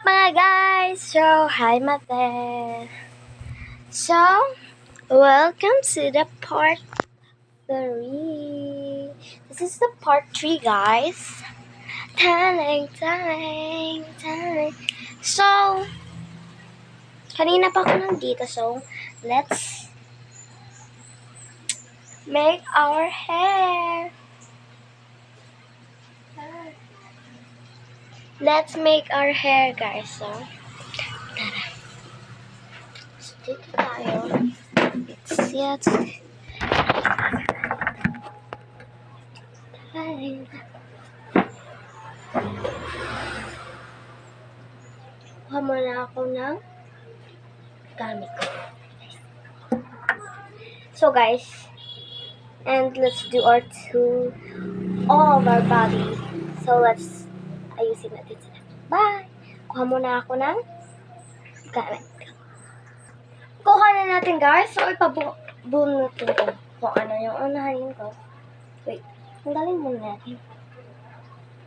up mga guys? So, hi Mate. So, welcome to the part 3. This is the part 3 guys. Taling. So, kanina pa ako nandito. So, let's make our hair. Let's make our hair guys. So, tara. So, dito tayo. It's yet. Kuha muna ako ng gamit ko. So guys, and let's do our all of our body. So let's ayusin natin sila. Bye! Kuha muna ako ng gamit. Kuha na natin guys. So ipabunutin ko kung ano yung unahin ko. Wait, tanggalin muna natin.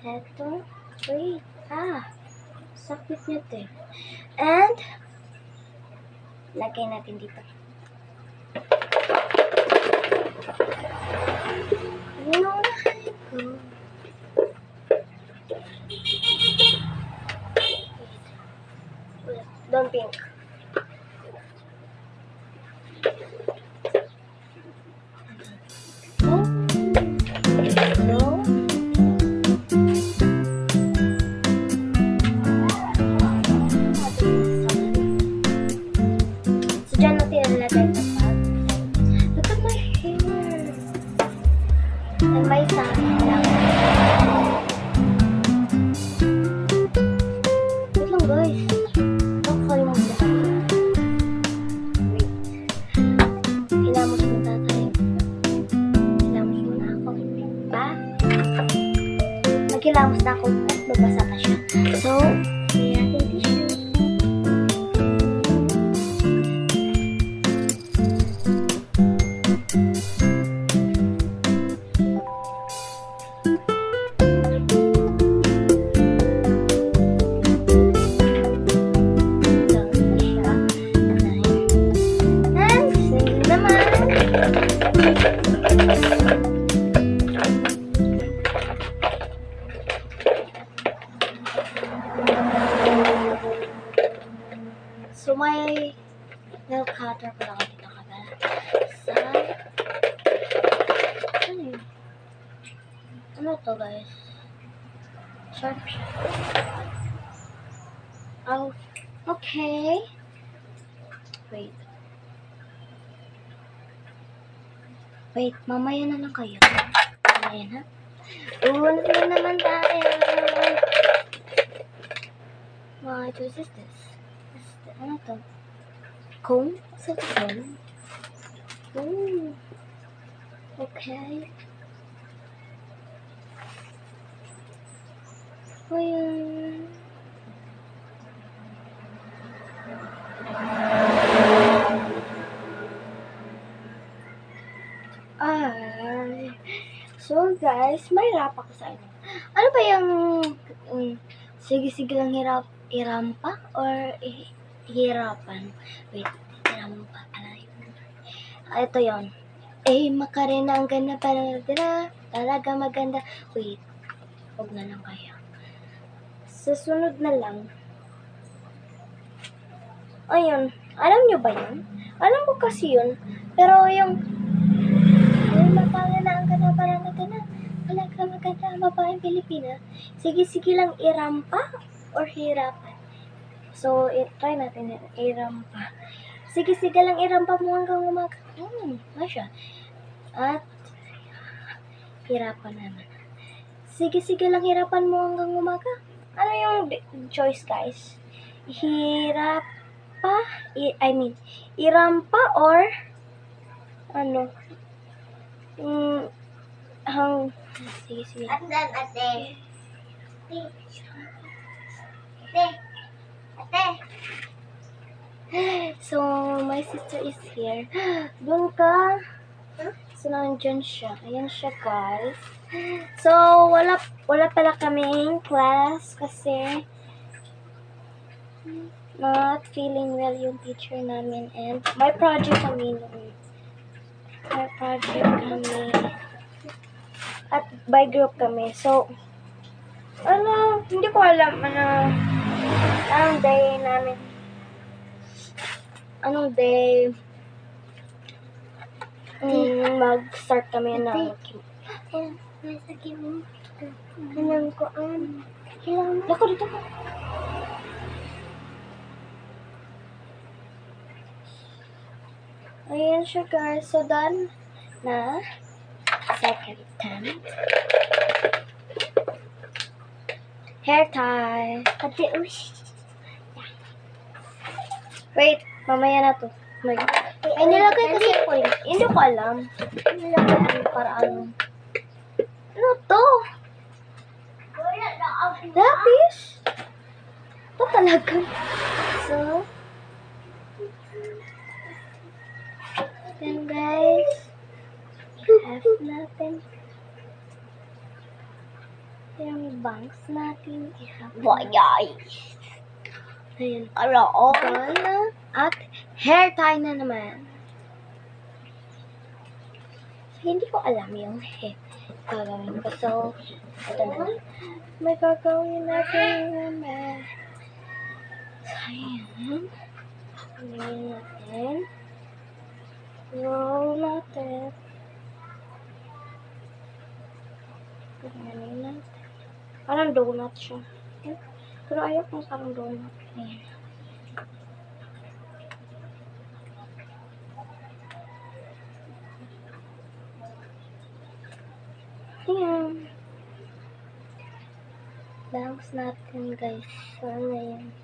Eto. Wait. Sakit nito eh. And lagay natin dito. Unahin ko. Don't pink. May sakin lang. Wait lang guys. Don't kalimutan. Wait. Hilamos muna tayo. Hilamos muna ako. Ba? Naghilamos na ako at mabasa pa siya. So, may ating tissue. So, may nail cutter ko lang dito kabala sa ano yun? Ano to guys? Sharp siya. Oh, okay. Wait, mamaya na lang kayo. Mamaya na. Uwan na naman tayo. What is this? Ano to? Comb? What's it comb? Ooh. Okay. Ayan. So guys, may rap ako sa inyo. Ano ba yung sige lang irampa or hirapan? Wait, irampa pala yun. Ito yun. Makarena ang ganda para talaga maganda. Wait, huwag na lang kaya. Sa sunod na lang. Ayun, alam nyo ba yun? Alam ko kasi yun. Pero yung makarena ang ganda para talaga maganda ang babaeng Pilipina. Sige lang irampa or hirapan. So, try natin irampa. Sige lang irampa mo hanggang umaga. Masya. At hirapan naman. Sige lang hirapan mo hanggang umaga. Ano yung choice guys? Irampa or ano? Sige. Andan, ate. So, my sister is here. Doon ka. So, nandyan siya. Ayan siya, guys. So, wala pala kaming class kasi not feeling well yung teacher namin and may project kami noon. May project kami. At by group kami. So, hindi ko alam, anong day namin. Anong day mag-start kami ng Alam ko, Lako dito ko. Ayan siya guys. So, done na. Second time. Hair tie. Wait, mamaya na to. Ay, nilagay kasi ko yun. Hindi ko alam. Nilagay para ano. Ano to? Lapis? Ito talaga. So, then guys, have natin yung bangs natin. Bayay! Ayan. Gana. At hair tie na naman. So, hindi ko alam yung hair gagawin ko. So, ito na. May gagawin natin na. So, ayan. Ayan natin. Roll natin. Ayan natin. Parang donut siya. Pero ayaw kong parang donut. Ayan. Ayan. Bangs natin guys. So, ayan.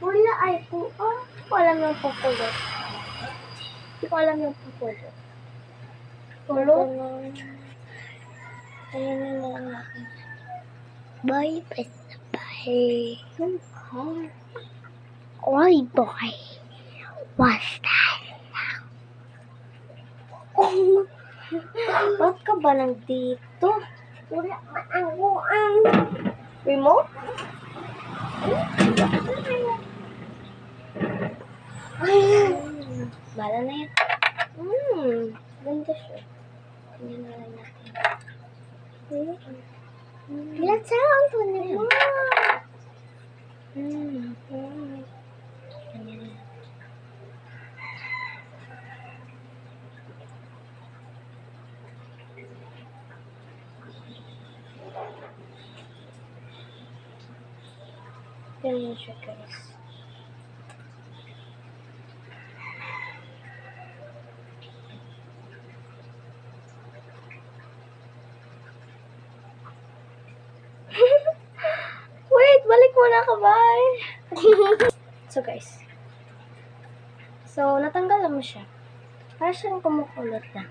Wala ay po. Hindi ko alam yung pukulot. Hindi ko alam yung pukulot. Pulot? Ayan na lang natin. Boy, basta bye. Oy, boy. What's that? Ba't ka ba nandito? Wala ang remote? Bala na yan. Ganda siya. Tingnan na lang natin. Let's sound to the ganyan. Ganyan siya guys. Wait, balik muna ka, bye! So guys. So, natanggal mo siya. Para siyang kumukulot na.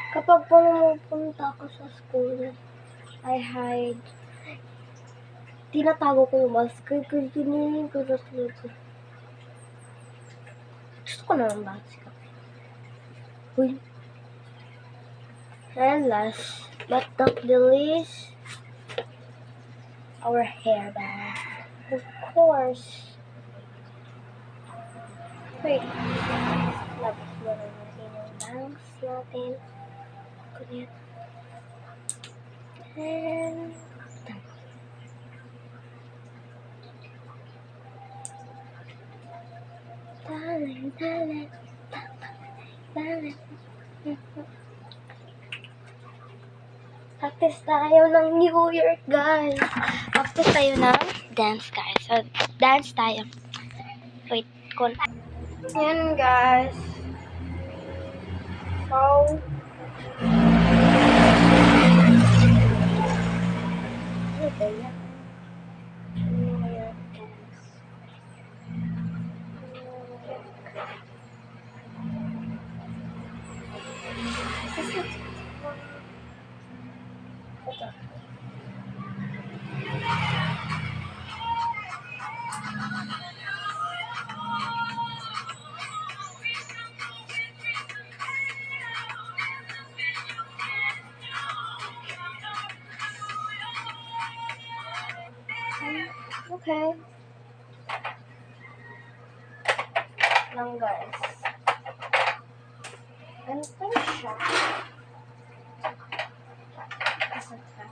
Kapag pumupunta ako sa school, I hide. Tinatago ko yung mask. Gusto ko naman bakit siya. Uy. And last but not the least, our hairband. Of course. Wait. Labas mo na natin yung bangs natin. Kulit. And talent. Practice tayo ng New Year, guys. Practice tayo ng dance, guys. So, dance tayo. Wait, yan, guys. So, Ito. Okay. Lang guys. Ganito siya. Isa tayo.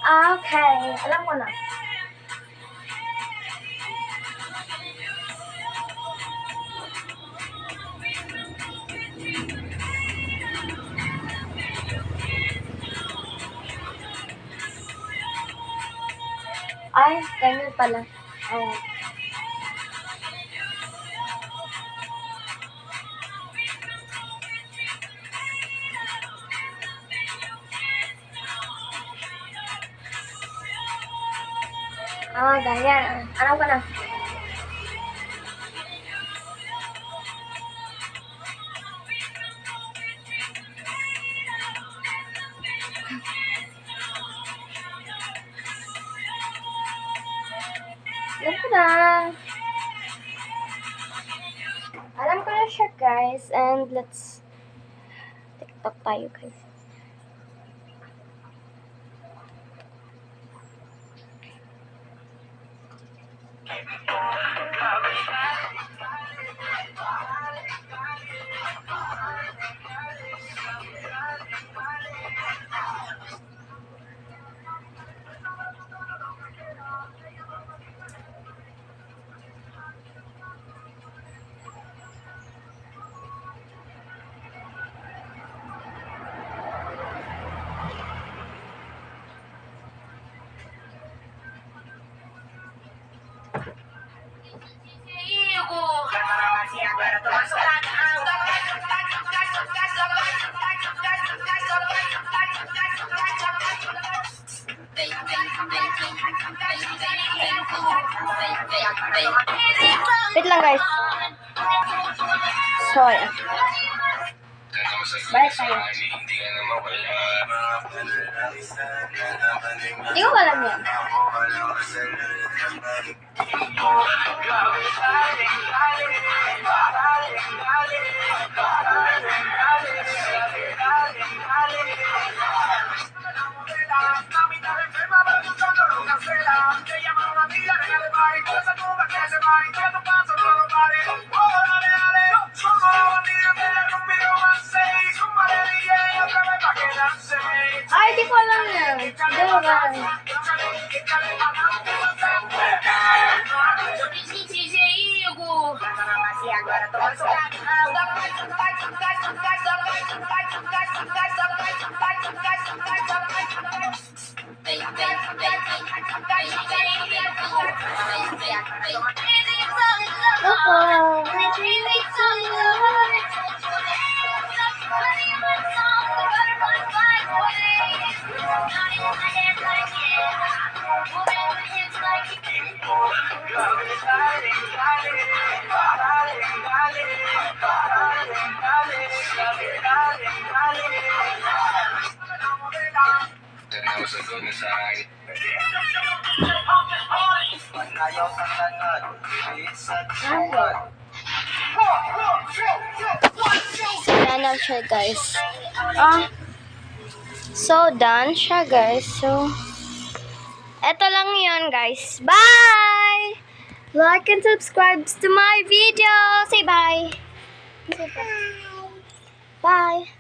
Okay. Alam ko na. Ay, ganyan pala. Oh. Ah, ganyan. Alam ko na. Alam ko na. Alam ko na siya, guys. And let's TikTok tayo, guys. Wait lang, guys. Sorry. Balik tayo. Hindi ko alam yan. Ay, di ko alam yan. Hindi ko alam. Sana siya, guys. So, done siya, guys. So, eto lang yun, guys. Bye! Like and subscribe to my video. Say bye. Say bye. Bye.